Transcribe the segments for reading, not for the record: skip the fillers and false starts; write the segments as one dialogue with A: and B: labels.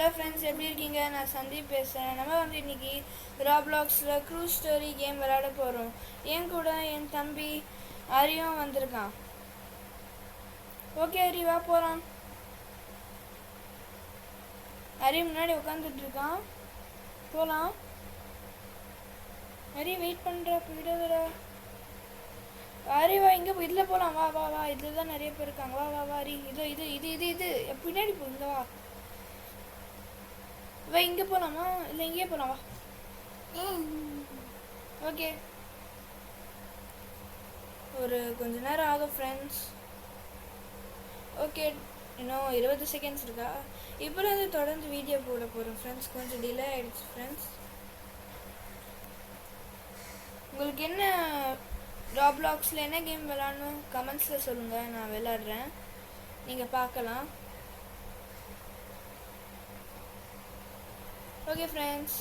A: Hello friends, எப்படி இருக்கீங்க? நான் சந்தீப் பேசுகிறேன். நம்ம வந்து இன்றைக்கி ராப்ளாக்ஸில் க்ரூஸ் ஸ்டோரி கேம் விளையாட போகிறோம். என் கூட என் தம்பி அரியும் வந்திருக்கான். ஓகே அரி, வா போகலாம். அரி முன்னாடி உட்காந்துட்டு இருக்கான். போகலாம். அரி வெயிட் பண்ணுற, போயிடாதடா. அரி வா, இங்கே இதில் போகலாம். வா வா வா, இதில் தான் நிறைய பேர் இருக்காங்க. வா வா வா அரி, இது இது இது இது இது பின்னாடி போ. இங்கே வா வா, இங்கே போகலாமா? இல்லை இங்கேயே போகலாம். வா. ஓகே, ஒரு கொஞ்ச நேரம் ஆகும் ஃப்ரெண்ட்ஸ். ஓகே, இன்னும் 20 செகண்ட்ஸ் இருக்கா. இப்போ வந்து தொடர்ந்து வீடியோ போட போகிறோம் ஃப்ரெண்ட்ஸ். கொஞ்சம் டிலே ஆகிடுச்சு ஃப்ரெண்ட்ஸ். உங்களுக்கு என்ன ராப்ளாக்ஸில் என்ன கேம் விளாடணும் கமெண்ட்ஸில் சொல்லுங்கள், நான் விளாடுறேன், நீங்கள் பார்க்கலாம். ஓகே ஃப்ரெண்ட்ஸ்,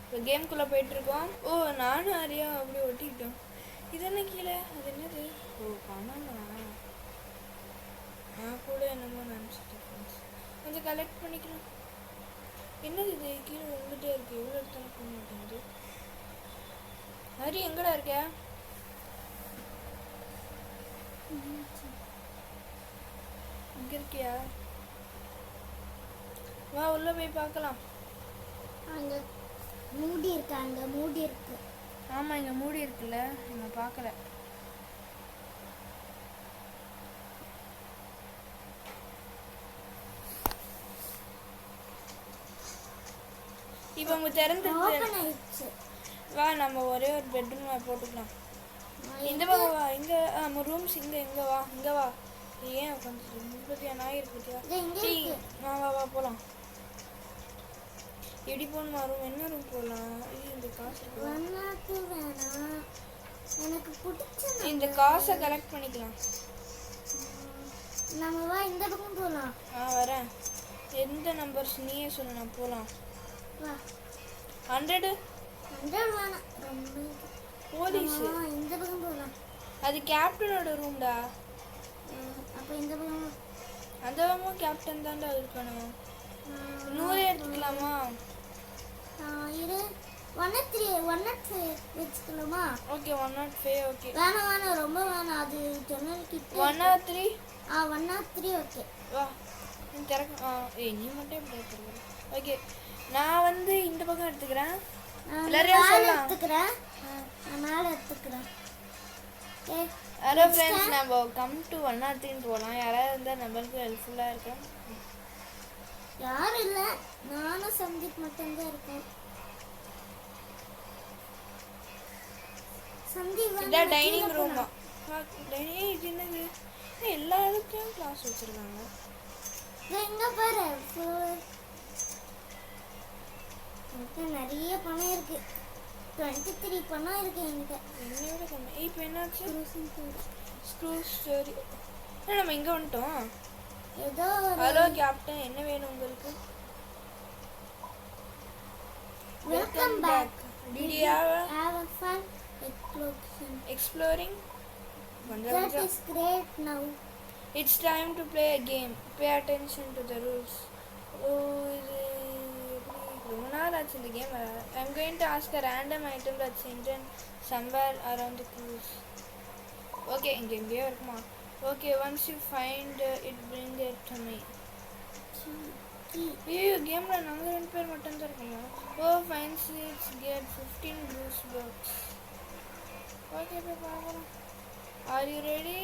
A: இப்போ கேம்குள்ளே போயிட்டுருக்கோம். ஓ, நானும் அரியா அப்படியே ஒட்டிக்கிட்டோம். இது என்ன கீழே? அது என்னது? ஓ, பண்ணா நான் கூட என்னமோ நினச்சிட்டேன் ஃப்ரெண்ட்ஸ். கொஞ்சம் கலெக்ட் பண்ணிக்கிறேன். என்னது இது கீழே வந்துகிட்டே இருக்குது? எவ்வளோ எடுத்தாலும் போக மாட்டேங்குது. ஹரி, எங்கடா இருக்க? இங்கே இருக்கியா? வா, உள்ளே போய் பார்க்கலாம்.
B: அங்கே மூடி இருக்கு, அங்கே மூடி இருக்கு.
A: ஆமாம், இங்கே மூடி இருக்குல்ல, நான் பார்க்கல. இப்போ அவங்க திறந்துருச்சு. வா, நம்ம ஒரே ஒரு பெட்ரூம் போட்டுக்கலாம். இந்த பக்கம் வா. இங்கே நம்ம ரூம்ஸ் இங்கே இங்கே வா, இங்கே வா. ஏன் கொஞ்சம் முப்பத்தியா நாய் இருக்குத்தியா? வா வா வா போகலாம். எப்படி போகணுமா? ரூம் என்ன ரூம் போகலாம்? இந்த காசு
B: எனக்கு பிடிச்ச
A: இந்த காசை கலெக்ட் பண்ணிக்கலாம்.
B: நம்ம வா, இந்த பக்கம் போகலாம்.
A: வரேன். எந்த நம்பர்ஸ் நீயே சொல்லு, நான் போகலாம்.
B: வா.
A: 100
B: வேணாம்,
A: போலீஸ்.
B: இந்த பக்கம் போகலாம்.
A: அது கேப்டனோட ரூம்டா.
B: அப்போ இந்த பக்கம்
A: அந்த பக்கமும் கேப்டன் தான்டா இருக்கணும். 100 எடுத்துக்கலாமா?
B: இரு, 103 வச்சுக்கலாமா?
A: ஓகே, 105. ஓகே,
B: வேணாம் ரொம்ப வேணாம். அது ஜன்னல் கிட்ட
A: 103.
B: 103 ஓகே.
A: வா, திறக்க. நீ மட்டும் எப்படி எடுத்துக்கிறேன்? ஓகே, நான் வந்து இந்த பக்கம் எடுத்துக்கிறேன். எல்லாரையும் சொல்லலாம்.
B: எடுத்துக்கிறேன், நான் மேலே எடுத்துக்கிறேன்.
A: ஹலோ ஃப்ரெண்ட்ஸ், நம்ம கம் டு 103 போகலாம். யாராவது இருந்தால் நம்மளுக்கு ஹெல்ப்ஃபுல்லாக இருக்கும்.
B: யாரும் இல்லை, நானும் சந்தீப் மட்டும்தான் இருக்கேன். சந்தீப்
A: இதான் டைனிங் ரூமா. இது என்னது? எல்லா இடத்துலையும் கிளாஸ் வச்சுருக்காங்க.
B: எங்க பாரு, நிறைய பணம் இருக்கு. 23 பணம் இருக்கு என்கிட்ட.
A: என்னோட கம்மி. இப்போ என்னாச்சு? Screw story. நம்ம இங்கே வந்துட்டோம்.
B: ஏதோ
A: ஹலோ கேப்டன், என்ன வேணும் உங்களுக்கு?
B: Welcome back.
A: Did you have
B: a fun
A: exploring?
B: That is great. Now
A: it's time to play a game. Pay attention to the rules. ரொம்ப நாள் ஆச்சு இந்த game. I'm going to ask a random item that's hidden somewhere around the cruise. Okay, இங்கே எங்கேயோ இருக்குமா? Okay, once you find it, bring it to me. ஐயோ, கேமில் நாங்கள் 2 பேர் மட்டும்தான் இருக்கோமா? Fine seats, get 15 blues box. Okay, போய் பார்க்கலாம். Are you ready?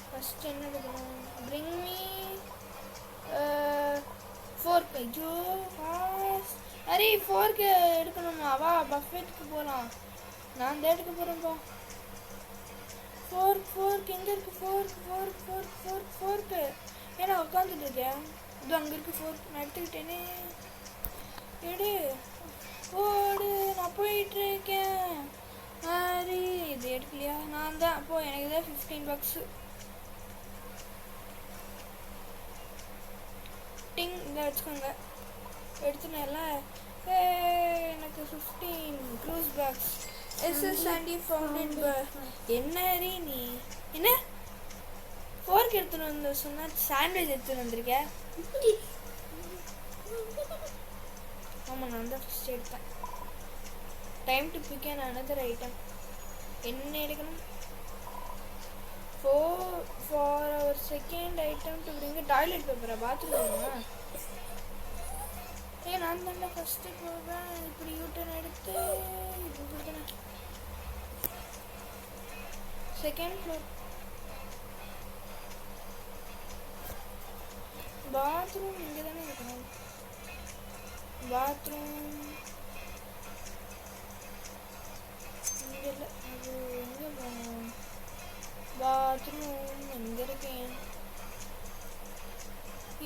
A: ஃபஸ்ட் என்ன எடுக்கணும்? Bring me fork. ஐயோ, ஃபாஸ்ட். அரே, ஃபோர்க்கு எடுக்கணுமா? வா, பஃபெட்டுக்கு போகலாம். நான் தான் எடுக்க போகிறேன்ப்பா. ஃபோர்க் எங்கே இருக்குது? ஃபோர்க்கு ஏன்னா உட்காந்துட்டு இருக்கேன். இது அங்கே இருக்குது ஃபோர்க். நான் எடுத்துக்கிட்டேனே. எடு, ஓடு, நான் போயிட்டுருக்கேன். சரி, இது எடுக்கலையா? நான் தான். அப்போது எனக்கு தான் 15 bucks. டிங், இந்த வச்சுக்கோங்க. எடுத்துனேன்ல. எனக்கு 15 cruise packs. SS Sandy fountain. என்ன நீ என்ன ஃபோர்க் எடுத்துன்னு வந்து சொன்னா சாண்ட்விச் எடுத்துன்னு வந்திருக்கேன். ஆமாம், நான் தான் ஃபஸ்ட் எடுத்தேன். Time to pick an another item. என்ன எடுக்கணும்? For our second item to bring toilet பேப்பரா? பாத்ரூம் வேணுமா? நான் தானே ஃபஸ்ட்டு போவேன். இப்படி யூட்டன் எடுத்து இப்படி கொடுத்தேன். செகண்ட் ஃப்ளோர் பாத்ரூம் இங்கே தானே இருக்கணும். பாத்ரூம் இங்கே இல்லை, அது எங்கே போகணும்? பாத்ரூம் எங்கே இருக்கேன்?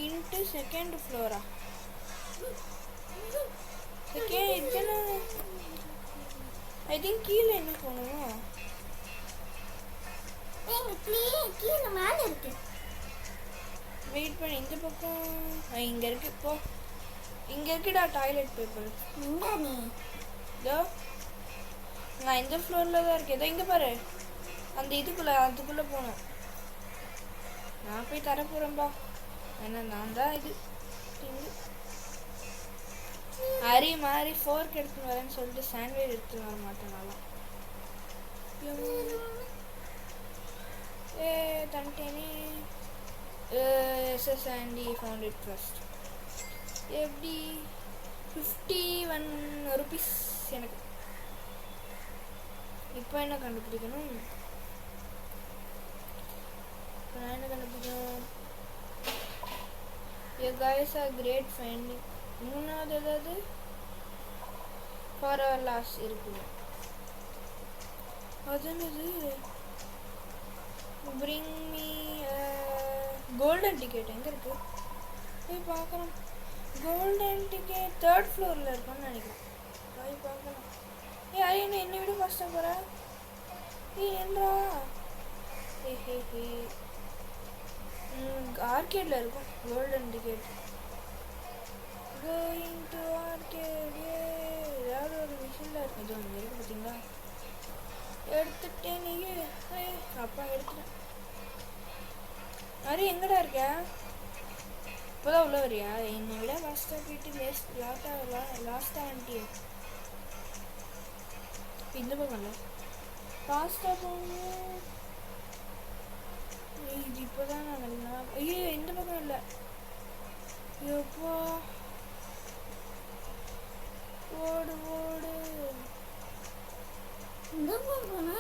A: Into second Flora? செகண்ட் இதுதானே. ஐ திங்க் கீழே என்ன போகணும்?
B: கீழே மேலே இருக்கு.
A: வெயிட் பண்ணி இந்த பக்கம் இங்கே இருக்கு. போ, இங்கே இருக்குடா டாய்லெட் பேப்பர்.
B: எங்க நீ?
A: இதோ நான் இந்த ஃப்ளோரில் தான் இருக்கேன். இதோ இங்கே பாரு, அந்த அதுக்குள்ளே போகணும். நான் போய் தர போகிறேன்பா. ஏன்னா நான் தான் இது அரி மாதிரி ஃபோர்க் எடுத்துன்னு வரேன்னு சொல்லிட்டு சாண்ட்விச் எடுத்துன்னு வர மாட்டேன். நல்லா தண்டேனே. எஸ்எஸ் ஆண்டி ஃபவுண்ட் இட் ஃபர்ஸ்ட். எப்படி 51 ருபீஸ் எனக்கு. இப்போ என்ன கண்டுபிடிக்கணும்? நான் என்ன கண்டுபிடிக்கணும்? You guys are great finding. மூணாவது ஏதாவது ஃபார் அவர் லாஸ் இருக்குது. அது என்னது? Bring me golden ticket. எங்கே இருக்கு? போய் பார்க்கலாம். கோல்டன் டிக்கெட் 3rd ஃப்ளோரில் இருக்குன்னு நினைக்கிறேன். போய் பார்க்கலாம். யார் என்னை விட ஃபஸ்ட்டாக போகிறா? என்னடா? ஆர்கேடில் இருக்கும் golden ticket. Going to arcade. ஏதாவது ஒரு விஷயத்தில் இருக்கும். இது ஒன்று இருக்கு பார்த்தீங்களா? எடுத்துட்டேன். அப்பா எடுத்துட்டேன். அரி எங்கடா இருக்க? இப்போதான் உள்ள வரியா? என்னை விட லாஸ்ட்டாக போயிட்டு லாஸ்ட்டாக வந்துட்டியே. இந்த பக்கம் இல்லை, ஃபாஸ்ட்டாக போகணும். இது இப்போ தான் நான் நல்லா. ஐயோ, இந்த பக்கம் இல்லை. எப்போ ஓடு ஓடு.
B: இந்த போனா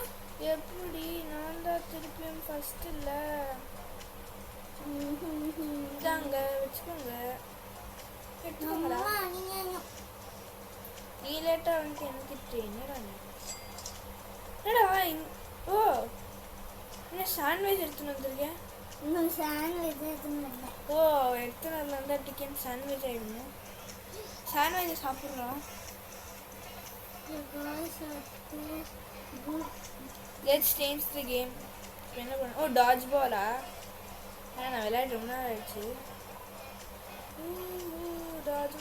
A: எப்படி? நான் தான் திருப்பியும் ஃபர்ஸ்ட் இல்லை. இதாங்க வச்சுக்கோங்க, எடுத்துக்கோங்களா. நீ லேட்டாக வந்துட்டு எனக்கு என்னடா என்னடா? ஓ, என்ன சாண்ட்விச் எடுத்துன்னு வந்திருக்கேன்.
B: இன்னும் சாண்ட்விச் எடுத்துன்னு வரல.
A: ஓ, எடுத்துன்னு வரல இருந்தால் டிக்கன் சாண்ட்விச் ஆகிடுங்க. சாண்ட்விச் சாப்பிட்றோம். Let's change the game. என்ன பண்ண? ஓ, டாட்ஜ் பாலா? ஆனால் நான் விளையாட்டு ரொம்ப நாள் ஆயிடுச்சு. டாட்ஜ்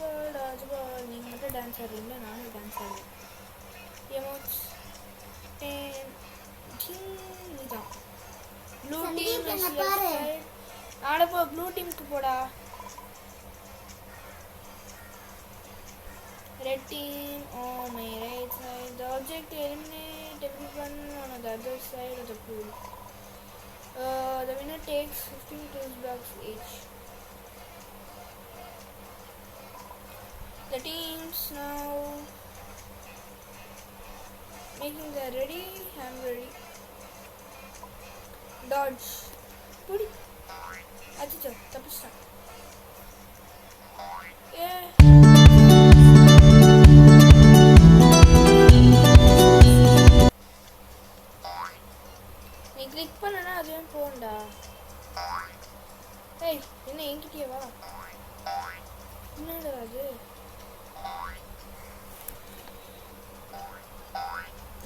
A: பால். நீங்கள் மட்டும் டான்ஸ் ஆடுறீங்களா? நானும் டான்ஸ் ஆடுறேன். எமோட்ஸ் இதுதான் ப்ளூ டீம். ஆடப்போ ப்ளூ டீமுக்கு போடா. Red team on my right side. The object to eliminate everyone on the other side of the pool. The winner takes 15 toes blocks each. The teams now making the ready. I'm ready. Dodge. Pudi. Achicho, tapista. Yeah. Click பண்ணனா அதுவே போண்டா. ஏய், என்ன என்கிட்டயே வா. என்னடா அது?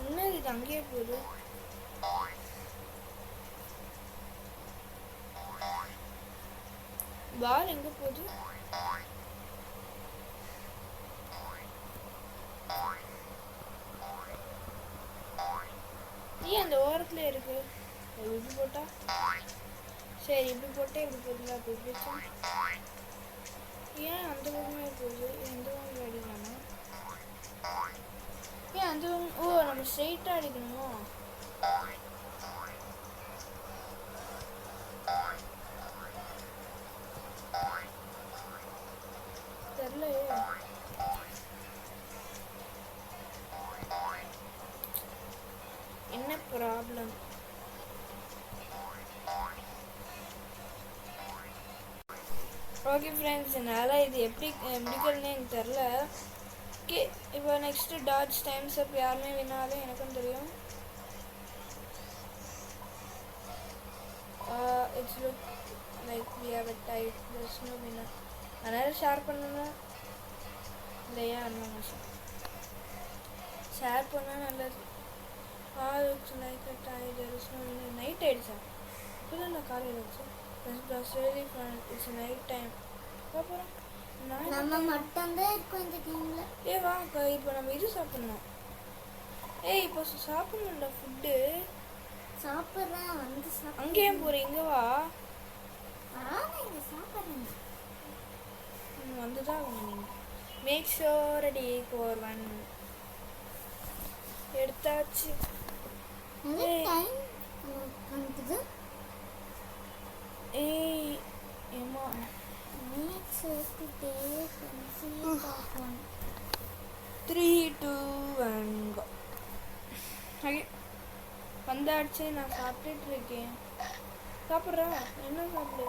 A: என்ன இது அங்கேயே போகுது? பால் எங்க போகுது? ஏன் அந்த ஓரத்துல இருக்கு? விட்டு போட்டா சரி இப்படி போட்டு இப்படி போட்டுல அப்படி இப்படி ஏன் அந்த பக்கமே போகுது எந்த பக்கம் அடிக்கலாமா ஏன் அந்த பக்கம் ஓ நம்ம ஸ்ட்ரெயிட்டாக அடிக்கணுமோ தெரியலையே என்ன ப்ராப்ளம் ஓகே ஃப்ரெண்ட்ஸ் என்னால் இது எப்படி முடிக்கிறதுனே எனக்கு தெரில ஓகே இப்போ நெக்ஸ்ட்டு டாட்ஜ் டைம்ஸ் அப் யாருமே வினாலும் எனக்கும் தெரியும் it's look like we have a tied there's no winner அதனால் ஷேர் பண்ணணும் இல்லையா அண்ணா ஷேர் பண்ணால் நல்லது looks like a tied there is no winner night ஆகிடுச்சா இப்போ தான் நான் காலையில் வச்சேன் that's really fun it's night time அப்புறம்
B: நம்ம மட்டும்தான் இருக்கோம் இந்த கேம்ல.
A: வாங்க இப்போ நம்ம இது சாப்பிடணும் இப்போ சாப்பிடணும்டா ஃபுட்டு
B: சாப்பிட்றேன் வந்து சாப்பிட்றேன்.
A: அங்கேயும் போகிறேன் இங்கே வா
B: பரவாயில்ல சாப்பிட்றேன்.
A: வந்து தான் நீங்கள் make sure ready for one எடுத்தாச்சு
B: டைம் காமிக்குது.
A: ஏமா
B: மேக் சேர்த்துட்டே பார்ப்போம்.
A: 3 2 1 go ஓகே வந்தாச்சு நான் சாப்பிட்டுட்டு இருக்கேன் சாப்பிட்றேன் என்ன சாப்பிடு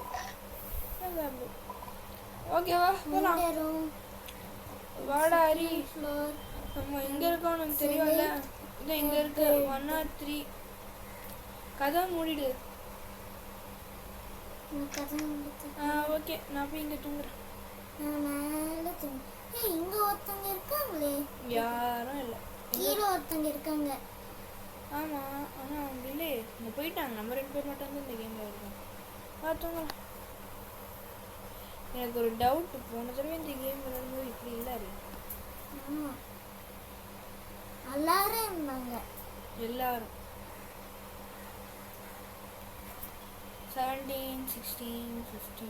A: ஓகேவா போகலாம் வாடா ஹரி
B: ஃப்ளோர்
A: நம்ம எங்கே இருக்கோம் உனக்கு தெரியும்ல இது எங்கே இருக்கு 1 or 3 கதை மூடிடு
B: கதை முடிச்சு
A: ஓகே நான் போய் இங்கே தூங்குறேன்
B: நான் மேலே தூங்கு. இங்கே ஒருத்தங்க இருக்காங்களே,
A: யாரும் இல்லை
B: கீழே ஒருத்தங்க இருக்காங்க.
A: ஆமாம் ஆனால் அவங்க இல்லையே இங்கே போயிட்டாங்க நம்ம 2 பேர் மட்டும் தான் இந்த கேமில் இருக்கோம் தூங்கலாம் எனக்கு ஒரு டவுட் போன தடவை இந்த கேம் விளையாடும்போது இப்படி இல்லை
B: ஆமாம் எல்லாரும் இருந்தாங்க.
A: எல்லாரும் 17 16 15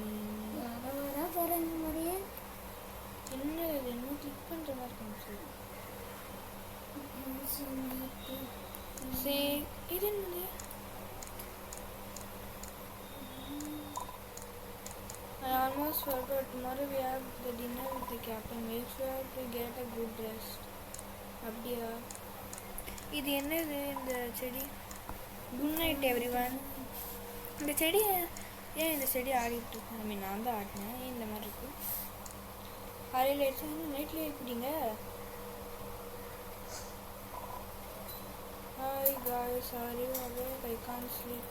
B: யாரோ வர போகிற மாதிரியே
A: என்ன இது இன்னும் கிளிக் பண்ணுற மாதிரி இருக்கு சரி இது என்னது I almost forgot tomorrow we have the dinner with the captain make sure to get a good rest அப்படியா இது என்னது இந்த செடி குட் நைட் எவ்ரிவன் இந்த செடி ஏன் இந்த செடி ஆடிட்டு இருக்கு ஐ மீன் நான் தான் ஆடினேன் ஏன் இந்த மாதிரி இருக்கு காலையில் ஆயிடுச்சு நைட்லேயே எப்படிங்க hi guys are you awake I can't sleep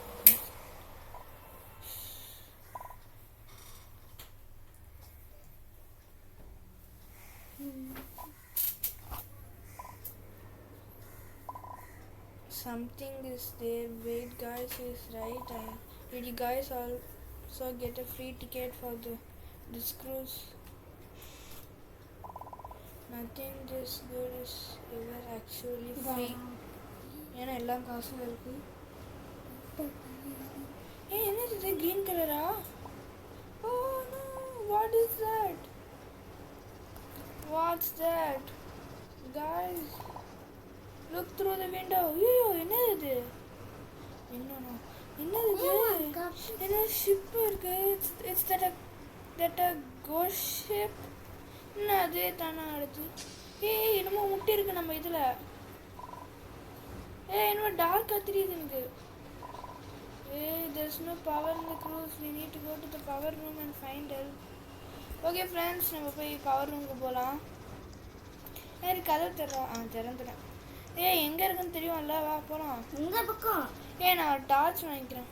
A: something is there. Wait guys, is right. Did you guys also get a free ticket for this cruise? Nothing this good is ever actually free. ஏன்னா எல்லாம் காசும் இருக்கு என்னது இது green கலரா oh know what is that what's that guys look through the window ஐயோ என்னது இது என்னது என்ன ஷிப் இருக்கு it's that a ghost ship என்ன அதே தானா அடுத்து என்னமோ முட்டி இருக்கு நம்ம இதுல என்னமோ டார்க்கா தெரியுது எனக்கு there's no power in the cruise we need to go to the power room and find help okay friends நம்ம போய் பவர் ரூமுக்கு போகலாம் கதை திறந்துட்டேன் எங்கே இருக்குன்னு தெரியும்ல வா போகலாம்
B: இந்த பக்கம்
A: நான் ஒரு டார்ச் வாங்கிக்கிறேன்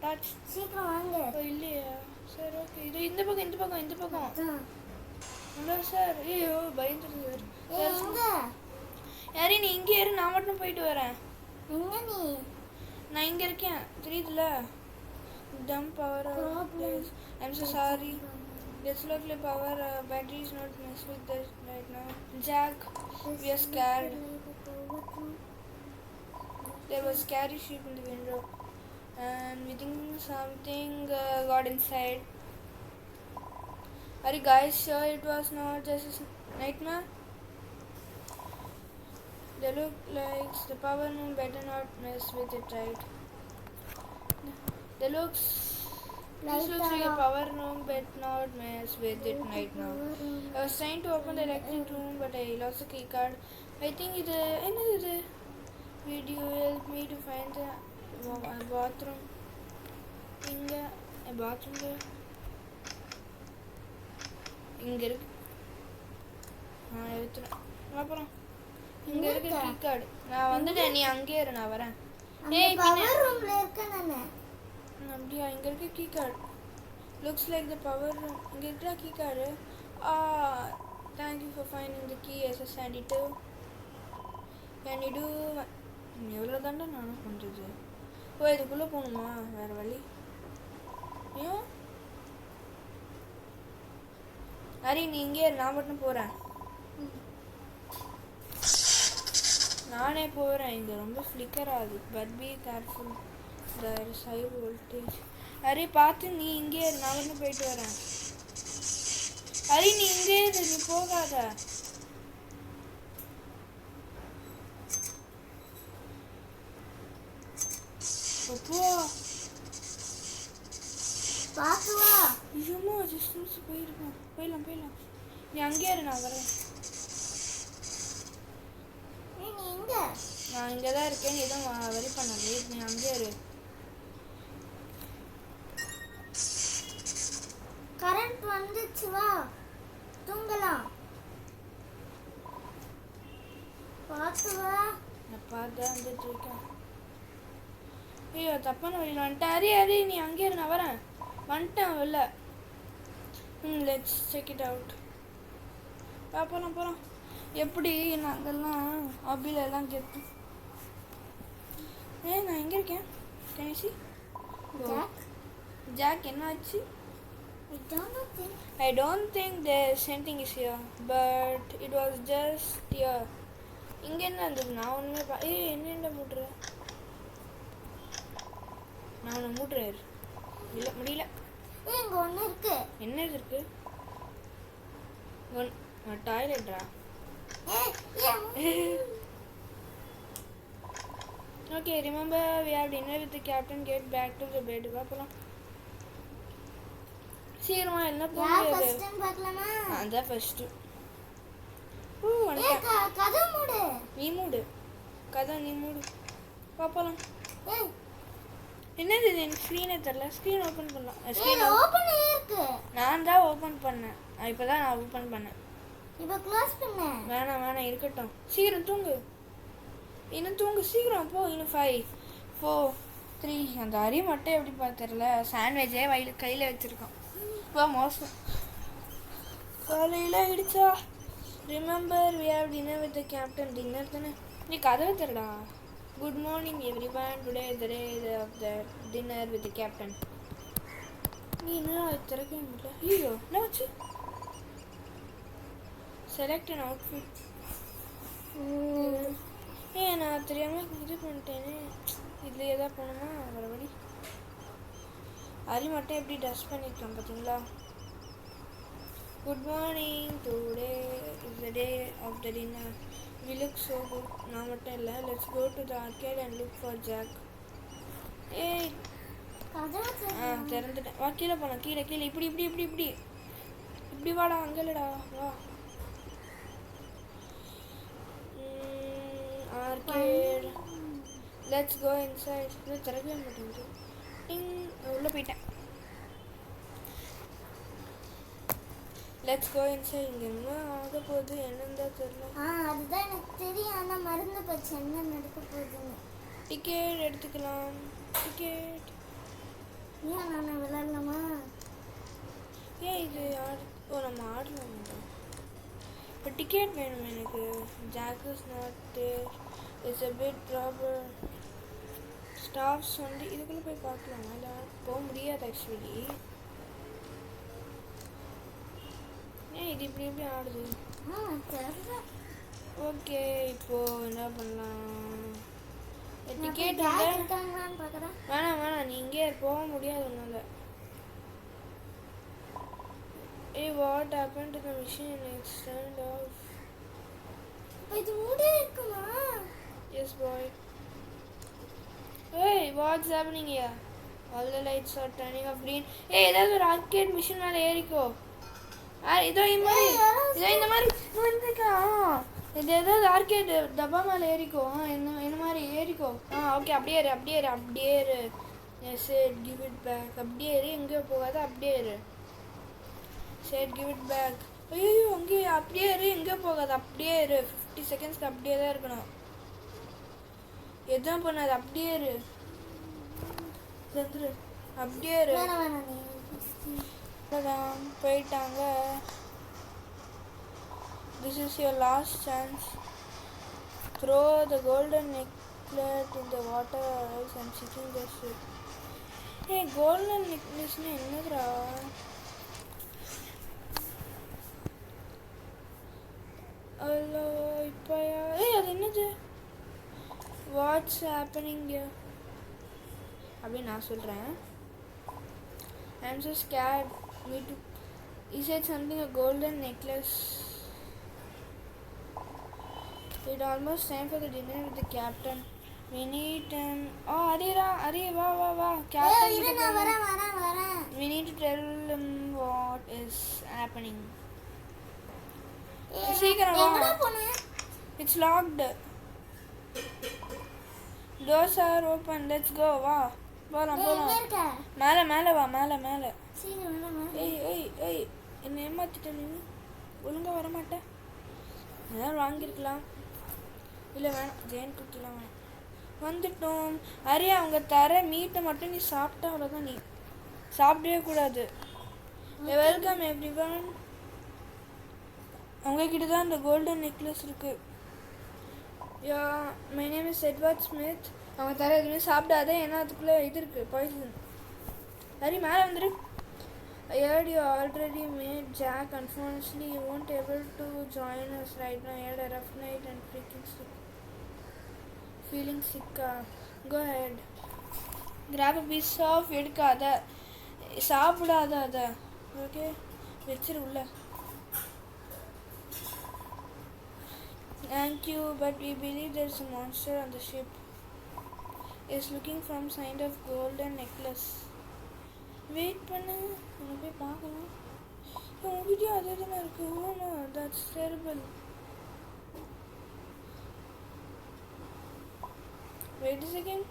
A: டார்ச்
B: சீக்கிரம் வாங்க.
A: இல்லையா சரி ஓகே இது இந்த பக்கம்
B: அதான்.
A: நல்லா சார் பயந்துருது
B: எங்க
A: யாரையும் நீ இங்கே இரு நான் மட்டும் போயிட்டு வரேன்
B: எங்க நீ
A: நான் இங்கே இருக்கேன் தெரியுதுல dumb power I'm so sorry this likely power battery is not mess with this right now Jack we are scared there was scary sheep in the window and we think something got inside. Are you guys sure it was not just a nightmare? They look like the power moon, better not mess with it, right? This looks like a power room, but not mess with it right now. I was trying to open the electric room, but I lost the key card. I think another video help me to find the bathroom. Inga a bathroom இங்க இருக்கு. எடுத்துறேன். அப்புறம் இங்க இருக்கு key card. நான் வந்துட்டேன், நீ அங்கேயே இரு, நான் வரேன்.
B: ஏய் பவர் ரூம்ல இருக்கேன் நானு.
A: அப்படியா? இங்க இருக்கு key card. Looks like the power room. இங்க இருக்கா key card. Thank you for finding the key as a sanity. Can you do எவ்வளோ தாண்டா நானும் பண்ணுறது? ஓ இதுக்குள்ளே போகணுமா? வேறு வழி? ஐயோ ஹரி, நீ இங்கே நான் மட்டும் போகிறேன். நானே போகிறேன். இங்கே ரொம்ப ஃப்ளிக்கர் ஆகுது. But be careful, there is high voltage. Hari பார்த்து, நீ இங்கே நான் மட்டும் போயிட்டு வரேன். ஹரி நீ இங்கே நீ போகாத. அப்போ
B: பாத்து வா.
A: ஐயோமா ஜஸ்ட் போயிடலாம். நீ அங்கே இரு, நான் வரேன்.
B: நீ எங்க?
A: நான் இங்கே தான் இருக்கேன். நீ எதுவும் வரி பண்ணாதே. நீ அங்கே இரு.
B: கரண்ட் வந்துச்சு, வா தூங்கலாம். பாத்து வா.
A: நான் பார்த்தா வந்துட்டு இருக்கேன். ஐயோ தப்பான வழியில் வந்துட்டேன். ஹரி நீ அங்கே இரு, நான் வரேன். வந்துட்டேன் வெளில. Let's check it out. போகலாம். எப்படி நாங்கள்லாம் அபில எல்லாம் கேட்டு. நான் எங்கே இருக்கேன்? கணேசி ஜாக் என்ன ஆச்சு? I don't think there's anything is here, but it was just here. இங்கே என்ன இருந்தது? நான் ஒன்றுமே என்ன மூட்டுற? நான் ஒன்று மூட்டுறேன். இல்லை முடியல.
B: இங்கே ஒன்று இருக்கு.
A: என்ன இருக்கு? டாய்லெட்டா? Okay, remember we have dinner with the captain. Get back to the bed. போலாம். சீக்கிரமா என்ன போகுது? அதான் ஃபர்ஸ்ட்.
B: கதை மூடு.
A: நீ மூடு. போலாம். என்னது இது? எனக்கு ஸ்க்ரீனே தெரியல. ஸ்க்ரீன் ஓப்பன் பண்ணலாம். ஸ்க்ரீன்
B: ஓப்பன் இருக்கு.
A: நான் தான் ஓப்பன் பண்ணேன். இப்போதான் நான் ஓப்பன் பண்ணேன்.
B: இப்போ க்ளோஸ் பண்ணு.
A: வேணாம் இருக்கட்டும். சீக்கிரம் தூங்கு. இன்னும் தூங்கு சீக்கிரம் போ. இன்னும் 5 4 3. அந்த அரி மட்டும் எப்படி பார்த்துடல. சாண்ட்விச்சே கையில் வச்சுருக்கான். இப்போ மோசம். காலையில் ஆகிடுச்சா? Remember we have dinner with the captain. Dinner தானே? நீ கதவை தரடா. Good morning everyone. Today is the day of the dinner with the captain. நீ என்ன திறக்கவே முடியல. ஐயோ என்ன வச்சு? Select an outfit. நான் தெரியாமல் இது பண்ணிட்டேனே. இதில் எதாவது போகணுமா? வர வழி. அரி மட்டும் எப்படி ட்ரெஸ் பண்ணியிருக்கான் பார்த்தீங்களா? Good morning. Today is the day of the dinner. We look so good. நான் மட்டும் இல்லை. Let's go to the arcade and look for Jack. திறந்துட்டேன். வா கீழே போகலாம். கீழே இப்படி வாடா. அங்கே இல்லைடா, வா. ஆர்கேட். Let's go inside. இன்னும் திறக்கவே மாட்டேங்குது. உள்ளே போயிட்டேன். Let's go inside. இங்கே என்ன ஆக போகுது என்னன்னு தான் தெரியல.
B: அதுதான் எனக்கு தெரியும். ஆனால் மறந்து போச்சு என்ன நடக்க போகுதுன்னு.
A: டிக்கெட் எடுத்துக்கலாம். டிக்கெட்.
B: ஏன் நான் விளையாடலாமா?
A: இது நம்ம ஆடலாம். இப்போ டிக்கெட் வேணும் எனக்கு. Jack is not there. It's a bit trouble. Staffs வந்து இதுக்குள்ளே போய் பார்க்கலாமா? இல்லை போக முடியாது ஆக்சுவலி. இது இப்படி ஆடுது. ஓகே இப்போ என்ன பண்ணலாம்? டிக்கெட்
B: ஜாக்
A: இல்லை.
B: இருக்காங்களான்னு பார்க்குறேன்.
A: வேணாம் வேணாம், நீ இங்கே போக முடியாது உன்னால. ஏய், what happen to the machine? It's turned off.
B: அப்ப இது மூடியே இருக்குமா?
A: Yes boy. ஏய், what's happening here? All the lights are turning off green. ஏய், ஏதாவது ஒரு ஆர்கேட் மிஷின் மேலே ஏறிக்கோ. இதோ இந்த மாதிரி, இதோ இந்த மாதிரி வந்துக்கா. இது ஏதாவது ஆர்கேட் டப்பா மேலே ஏறிக்கோ. இந்த மாதிரி ஏறிக்கோ. ஓகே, அப்படியே இரு, அப்படியே இரு, அப்படியே இரு. Yes, give it back. அப்படியே இரு, எங்கேயோ போகாத, அப்படியே இரு. சரி, கிவ் இட் பேக். ஐயோ, அங்கே அப்படியே இரு, எங்கேயோ போகாது, அப்படியே இரு. 50 செகண்ட்ஸ்க்கு அப்படியே தான் இருக்கணும். எதுவும் பண்ணாது, அப்படியே இரு. செத்துரு, அப்படியே இரு.
B: வேணாம் நீ.
A: அவ்வளோதான், போயிட்டாங்க. This is your last chance. Throw the golden necklet in the water or else I'm seeking the ship. Hey, golden necklace னா என்னதுடா? ஹலோ, இப்போயா? ஏய், அது என்னது? வாட்ஸ் ஹேப்பனிங் அப்படின்னு நான் சொல்கிறேன். I'm so scared. Me too. He said something, a golden necklace. It's almost time for the dinner with the captain. We need an... Oh, Ari, va. Captain.
B: இரு, நான் வரேன்.
A: We need to tell him what is happening. சீக்கிரம் வா.
B: எங்கடா போன?
A: It's locked. Doors are open. Let's go. வா. போலாம்.
B: எங்க இருக்க?
A: மேலே வா, மேலே.
B: சீக்கிரம் வா.
A: ஏய், என்னை ஏமாத்திட்ட நீ. ஒழுங்கா வரமாட்டேன். ஏதாவது வாங்கியிருக்கலாம். இல்லை வேணாம், ஜெயின் குக்கிலாம் வேணாம். வந்துட்டோம். அரியா, அவங்க தர மீட்டை மட்டும் நீ சாப்பிட்டா அவ்வளோதான். நீ சாப்பிடவே கூடாது. Welcome everyone. அவங்கக்கிட்ட தான் அந்த கோல்டன் நெக்லஸ் இருக்குது. Yeah, my name is Edward Smith. அவங்க தர எதுவுமே சாப்பிடாத, ஏன்னா அதுக்குள்ளே இது இருக்குது, பாய்சன். சரி, மேலே வந்துடு. I heard you already made Jack. Unfortunately, you won't able to join us right now. I had a rough night and feeling sick. Go ahead. Grab a piece of எடுக்காத, சாப்பிடாத அதை. ஓகே, வச்சிரு உள்ள. Thank you, but we believe there's a monster on the ship. Is looking from sign of golden necklace. Wait பண்ணு, உன்னை போய் பார்க்கலாம். உன் வீடியோ அதே தானே இருக்கு. Oh no, that's terrible. Wait a second.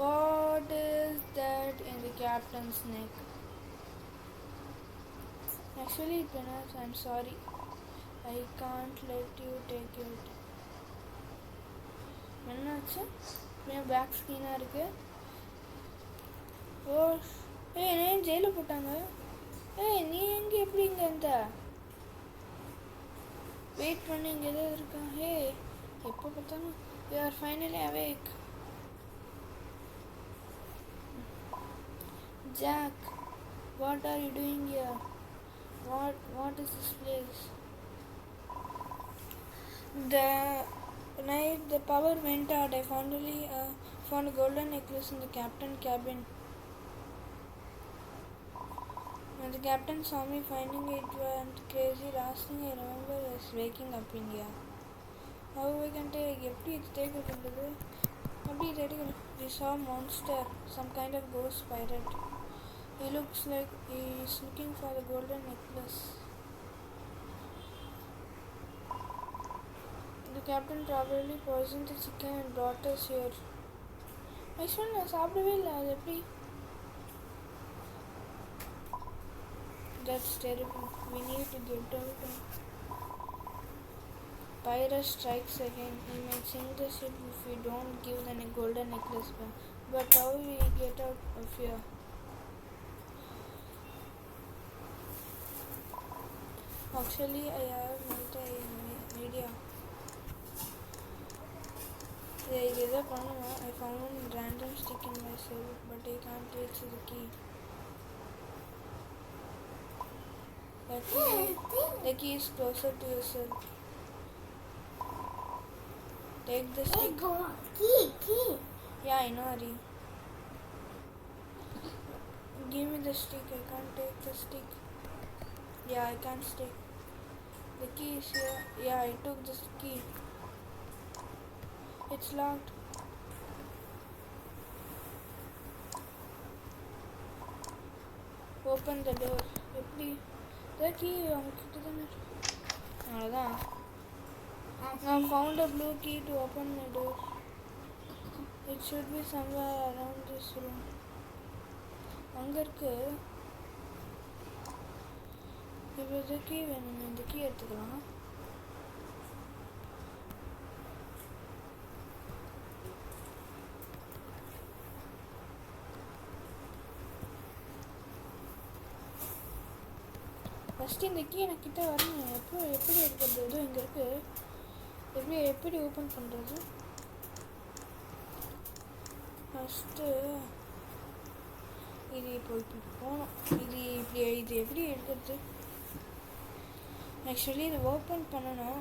A: What is that in the captain's neck? Actually, Pinas, I'm sorry. I can't let you take it. என்னாச்சு? என் back ஸ்க்ரீனாக இருக்கு. ஓ, என்ன ஜெயிலில் போட்டாங்க? நீ எங்கே எப்படி இங்கே இருந்த? வெயிட் பண்ணி, இங்கே எதாவது இருக்கா? எப்போ பார்த்தாலும் you are finally awake. Jack, what are you doing here? What is this place? The night the power went out, I finally found a golden necklace in the captain cabin. When the captain saw me finding it, went crazy. Last thing I remember is waking up in here. How we can take it into the we saw a monster, some kind of ghost pirate. He looks like he is looking for the golden necklace. The captain probably poisoned the chicken and brought us here. Actually, நான் சாப்பிடவே இல்லை. அது எப்படி? That's terrible. We need to get out. Pirate strikes again. He might sink the ship if we don't give them a golden necklace back. But how we get out of here? Actually, I have not an idea. இது எதோ பண்ணுவேன். I found random stick in my cell, but I can't reach the key. The key is closer to your cell. Take the
B: Hey,
A: stick.
B: go. Key.
A: Yeah, I know, Ari. Give me the stick. I can't take the stick. Yeah, I can't stay. The key is here. Yeah, I took this key. It's locked. Open the door. எப்படி the key அவங்ககிட்ட தானே அவ்வளோதான். I found a blue key to open the door. It should be somewhere around this room. அங்கே இருக்கு. இப்போ இந்த key வேணும். இந்த கீ எடுத்துக்கலாம். ஃபஸ்ட்டு இந்த கீ எனக்கு கிட்ட வரணும். எப்படி எடுக்கிறது? ஏதோ இங்கே இருக்குது. எப்படி ஓப்பன் பண்ணுறது? ஃபஸ்ட்டு இது இப்படி போகணும். இது எப்படி எடுக்கிறது? ஆக்சுவலி இது ஓப்பன் பண்ணணும்.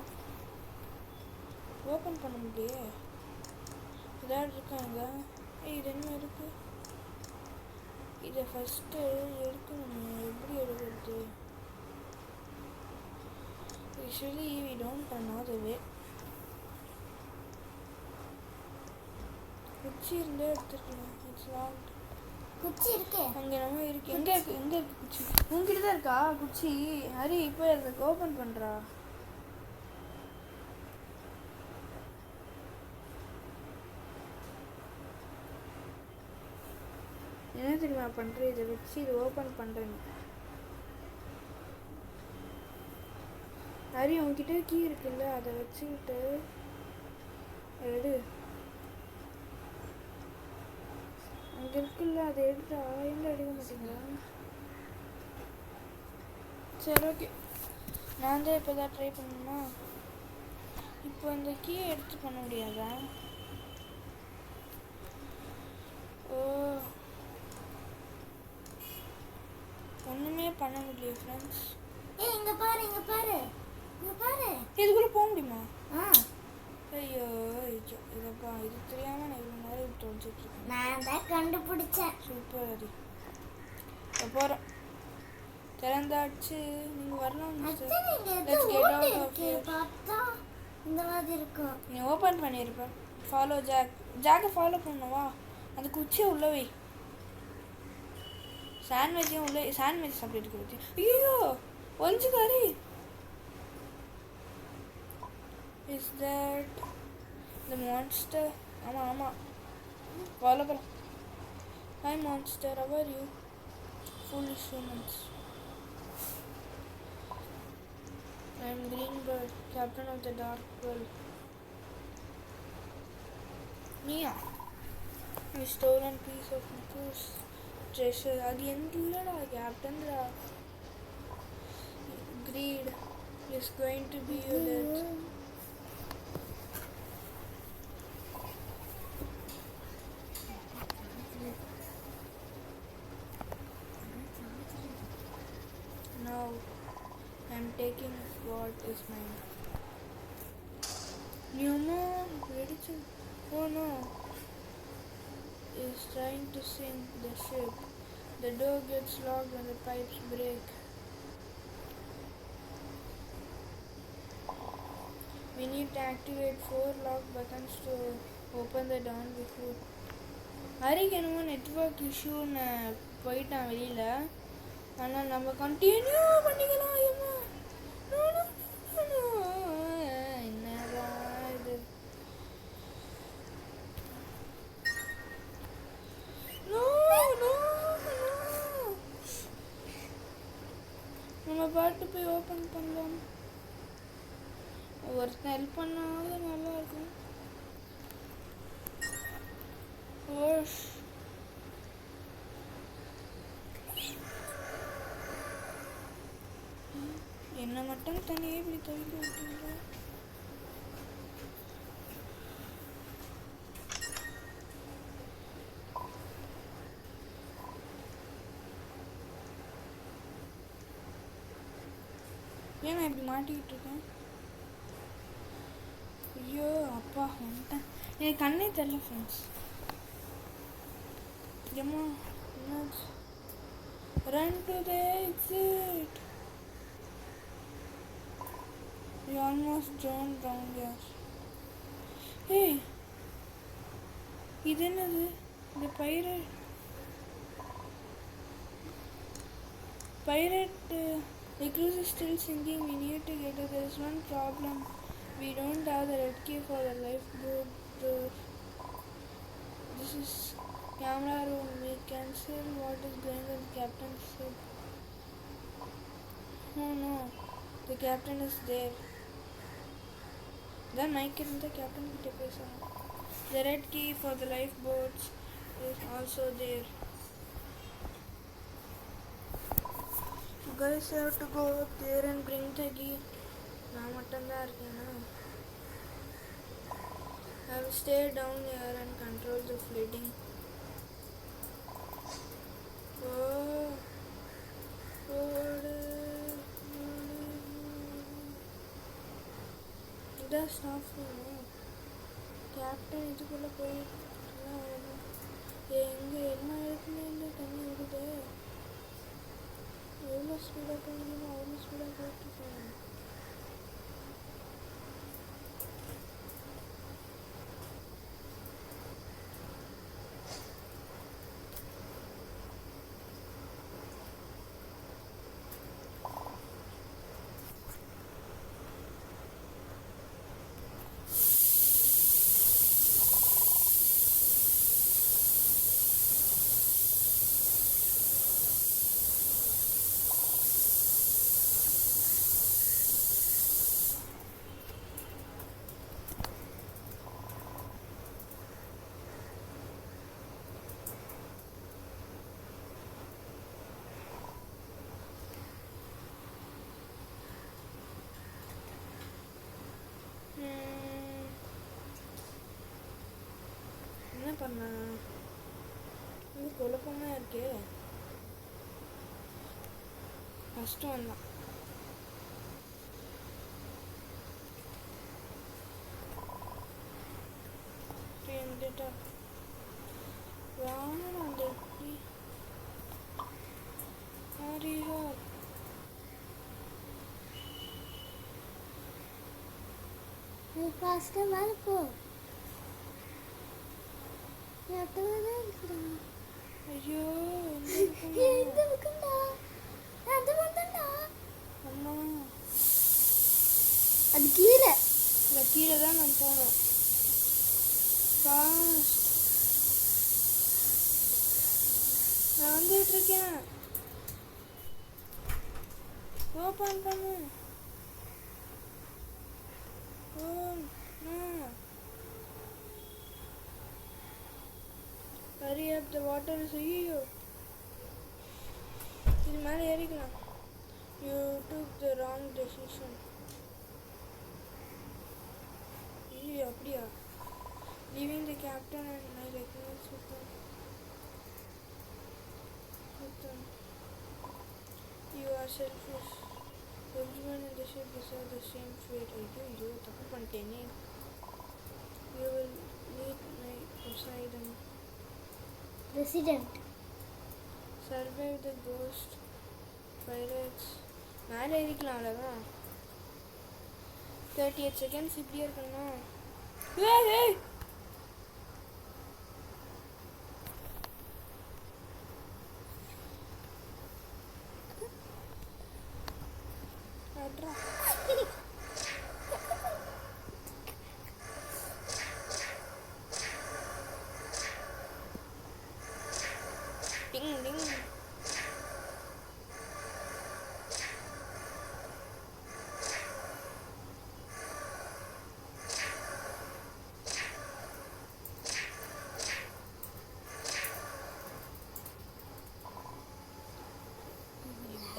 A: ஓப்பன் பண்ண முடியல. ஏதாவது இருக்காங்க. இது என்ன இருக்குது? இதை ஃபஸ்ட்டு எடுக்கணும். எப்படி எடுக்கிறது? Usually we don't know the way. குச்சி இருந்தா எடுத்துக்கலாம். It's locked.
B: குச்சி இருக்கு.
A: அங்கே நம்ம இருக்கு. எங்கே இருக்கு குச்சி? உங்ககிட்ட தான் இருக்கா குச்சி? ஹரி இப்போ அதுக்கு ஓப்பன் பண்ணுறா. என்ன தெரியுமா பண்ணுறேன்? இதை வச்சு இது ஓப்பன் பண்ணுறேன். ஹரி உங்ககிட்ட கீ இருக்குல்ல, அதை வச்சுக்கிட்டு எடு. அங்கே இருக்குல்ல, அதை எடுத்தா எங்க எடுக்க மாட்டீங்களா? சரி, ஓகே. நான் தான் இப்போ தான் ட்ரை பண்ணணுமா? இப்போ இந்த கீயை எடுத்து பண்ண முடியாதா? ஓ, ஒன்றுமே பண்ண முடியல ஃப்ரெண்ட்ஸ்.
B: இங்க பாரு.
A: இதுக்குள்ளே போக முடியுமா?
B: ஐயோ,
A: இதப்பா, இது தெரியாமல் நான் இவ்வளோ நேரம் தொலைச்சிட்ருக்கேன்.
B: நான் தான் கண்டுபிடிச்சேன்.
A: சூப்பர் ஹரி. இப்போ போகிறோம். திறந்தாச்சு. நீங்கள் வரலாம்.
B: இந்த மாதிரி இருக்கும்.
A: நீ ஓப்பன் பண்ணியிருப்பேன். ஃபாலோ ஜாக்கை ஃபாலோ பண்ணுவா. அந்த குச்சியை உள்ள வை. சாண்ட்விச்சையும் உள்ள சாண்ட்விச் சாப்பிட்டு கொடுத்து. ஐயோ ஒழிஞ்சுக்காரி. Is that the monster? ஆமாம். ஃபாலோ பண்ண. Hi monster, how are you? Foolish humans. I am Greenbird, captain of the Dark World. Nia, you stolen piece of Niku's treasure. அது என்னடா captain? Greed is going to be your death. Now I am taking what is mine. Nemo, oh no, is trying to sink the ship. The door gets locked when the pipes break. We need to activate 4 lock buttons to open the door before. ஹரிக்கு என்னமோ network இஷ்யூன்னு போயிட்டான் வெளியில். ஆனால் நம்ம continue பண்ணிக்கலாம். என்னதான் இது? நம்ம பாட்டு போய் ஓப்பன் பண்ணலாம். ஒருத்தன் ஹெல்ப் பண்ணாலும் நல்லா இருக்கும். என்ன மட்டும் தனியே இப்படி துவைக்க விட்டுங்களா? ஏன் நான் இப்படி மாட்டிக்கிட்டு இருக்கேன்? ஐயோ ஐயோ அப்பா வந்துட்டேன். எனக்கு கண்ணே தெரியல ஃப்ரெண்ட்ஸ். ஏம்மா என்னாச்சு? Run to the exit. You almost drowned down there. Hey, இது என்னது? இந்த pirate the cruise is still sinking. We need to get it. There is one problem. We don't have the red key for the lifeboat. This is camera room. We cancel what is going on. The captain said. Oh no, the captain is there. Then Mike and the captain will take us on. The red key for the lifeboats is also there. You guys have to go up there and bring the key. நான் மட்டும்தான் இருக்கேனா? I will stay down here and control the flooding. Oh, இதான் staff வேணும். Captain இதுக்குள்ளே போய் எங்கே என்ன இருக்குன்னு இல்லை, தண்ணி விடுது. எவ்வளோ ஸ்பீடாக போகணுமோ அவ்வளோ ஸ்பீடாக போயிட்டு போகணும். என்ன பண்ண? இது குழப்பமாக இருக்கே. கஷ்டம் தான்.
B: ஃபாஸ்ட்டாக மேலே போ.
A: ஐயோ
B: இந்த பக்கம்டா, அது வந்தா
A: அம்மா,
B: அது கீழே.
A: இந்த கீழே தான் நான் போனேன். ஃபாஸ்ட் நான் வந்துட்டு இருக்கேன். ஓப்பன் பண்ணு. Hurry up, the water is ஐயோ இது மேலே ஏறிக்கலாம். You took the wrong decision. ஐயோ அப்படியா? Leaving the captain and I recognize with them. You are selfish. Everyone in the ship deserves the same fate. ஐயோ தப்பு பண்ணிட்டேனே. You will meet my Poseidon.
B: President.
A: Survive the ghost pirates. மேலே ஏறிக்கலாம் அவ்வளோதான். 38 seconds இப்படியே இருக்கணும். ஏய் அட்ரா டிங் டிங்.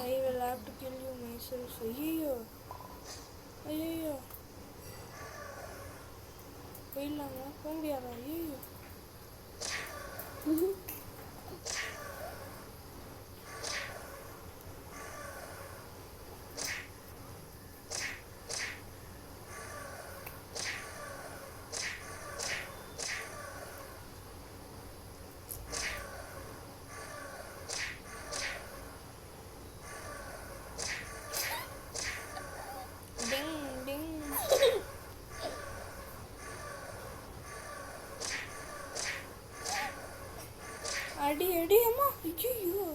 A: I will have to kill you myself. ஐயோ ஐயோ போயிடலாமா? போக முடியாதா? ஐயோ அடி அடி அம்மா ஐயோ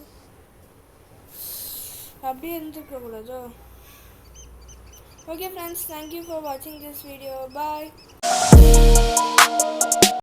A: அப்படியே இருந்துருக்க கூடாதோ. ஓகே ஃப்ரெண்ட்ஸ், தேங்க்யூ ஃபார் வாட்சிங் திஸ் வீடியோ. பாய்.